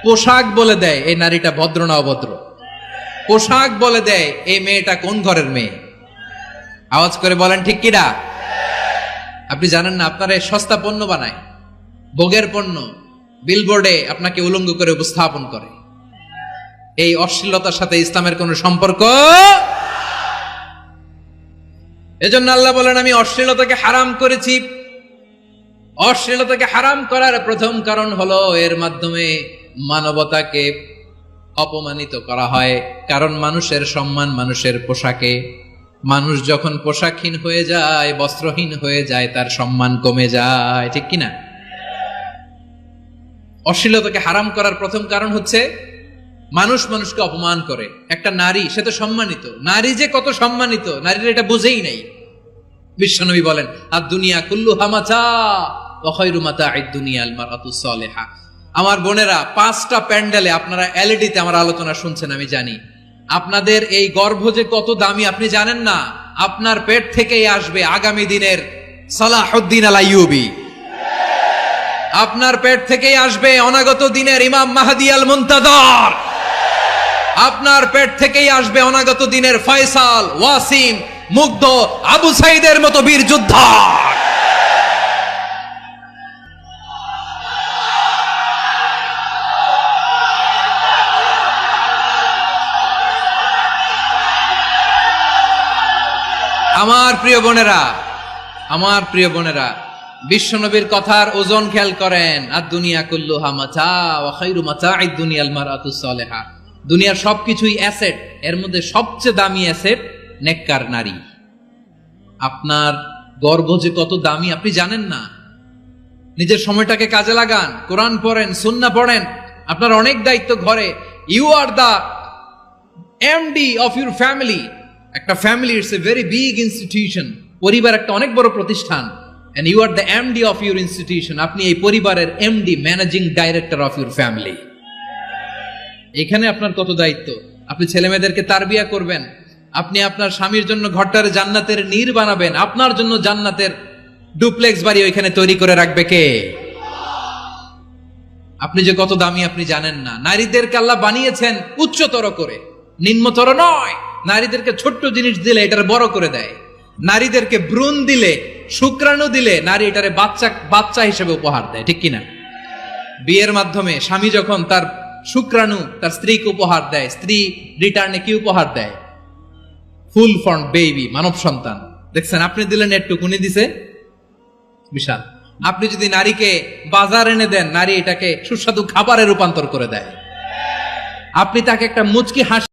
পোশাক বলে দেয় এই নারীটা ভদ্র না অভদ্র। পোশাক বলে দেয় এই মেয়েটা কোন ঘরের মেয়ে। আওয়াজ করে বলেন ঠিক কিনা? আপনি জানেন না আপনারা সস্তা পণ্য বানায়, ভোগের পণ্য, বিলবোর্ডে আপনাকে উলঙ্গ করে উপস্থাপন করে। এই অশ্লীলতার সাথে ইসলামের কোন সম্পর্ক। এজন্য আল্লাহ বলেন আমি অশ্লীলতাকে হারাম করেছি। অশ্লীলতাকে হারাম করার প্রথম কারণ হলো এর মাধ্যমে মানবতাকে অপমানিত করা হয়। কারণ মানুষের সম্মান মানুষের পোশাকে। মানুষ যখন পোশাকহীন হয়ে যায়, বস্ত্রহীন হয়ে যায়, তার সম্মান কমে যায়, ঠিক কিনা? অশ্লীলতাকে হারাম করার প্রথম কারণ হচ্ছে মানুষ মানুষকে অপমান করে। একটা নারী, সে তো সম্মানিত, নারী যে কত সম্মানিত নারীরা এটা বুঝেই নাই। বিশ্বনবী বলেন আর দুনিয়া কুল্লুহা মাতা ওয়া খায়রু মাতা'আদ দুনিয়া আল মারআতুস সালিহা। আমার বোনেরা, 5টা প্যান্ডেলে আপনারা এলইডিতে আমার আলোচনা শুনছেন, আমি জানি। আপনাদের এই গর্ভ যে কত দামি আপনি জানেন না। আপনার পেট থেকেই আসবে আগামী দিনের সালাহুদ্দিন আল আইয়ুবী। আপনার পেট থেকেই আসবে অনাগত দিনের ইমাম মাহদী আল মুনতাযর। আপনার পেট থেকেই আসবে অনাগত দিনের ফয়সাল, ওয়াসিম, মুগ্ধ, আবু সাইদের মতো বীর যোদ্ধা। আমার প্রিয় বোনেরা, আমার প্রিয় বোনেরা, বিশ্বনবীর কথার ওজন খেয়াল করেন। আর দুনিয়া কুল্লুহা মাতা ওয়া খায়রু মাতা'আদ দুনিয়া আল মারআতুস সালিহা। দুনিয়ার সবকিছুই অ্যাসেট, এর মধ্যে সবচেয়ে দামি অ্যাসেট নেককার নারী। আপনার গর্ভ যে কত দামি আপনি জানেন না। নিজের সময়টাকে কাজে লাগান, কোরআন পড়েন, সুন্নাহ পড়েন। আপনার অনেক দায়িত্ব ঘরে। You are the MD of your family. একটা family it's a very big institution. পরিবার একটা অনেক বড় প্রতিষ্ঠান। And you are the MD of your institution. আপনি এই পরিবারের MD, managing director of your family. এখানে আপনার কত দায়িত্ব। আপনি ছেলে মেয়েদেরকে তারবিয়া করবেন। আপনি আপনার স্বামীর জন্য ঘরটার জান্নাতের নীর বানাবেন। আপনার জন্য জান্নাতের ডুপ্লেক্স বাড়ি ওইখানে তৈরি করে রাখবে কে? আপনি যে কত দামি আপনি জানেন না। নারীদেরকে আল্লাহ বানিয়েছেন উচ্চতর করে, নিম্নতর নয়। নারীদেরকে ছোট্ট জিনিস দিলে এটার বড় করে দেয়। নারীদেরকে ভ্রূণ দিলে, শুক্রাণু দিলে নারী এটারে বাচ্চা হিসেবে উপহার দেয়, ঠিক কিনা? বিয়ের মাধ্যমে স্বামী যখন তার শুক্রাণু তার স্ত্রীকে উপহার দেয়, স্ত্রী রিটার্নে কি উপহার দেয়? ফুল ফর্ম বেবি, মানব সন্তান। দেখছেন, আপনি দিলেন একটুক, উনি দিছে বিশাল। আপনি যদি নারীকে বাজার এনে দেন, নারী এটাকে সুস্বাদু খাবারে রূপান্তর করে দেয়। আপনি তাকে একটা মুচকি হাসি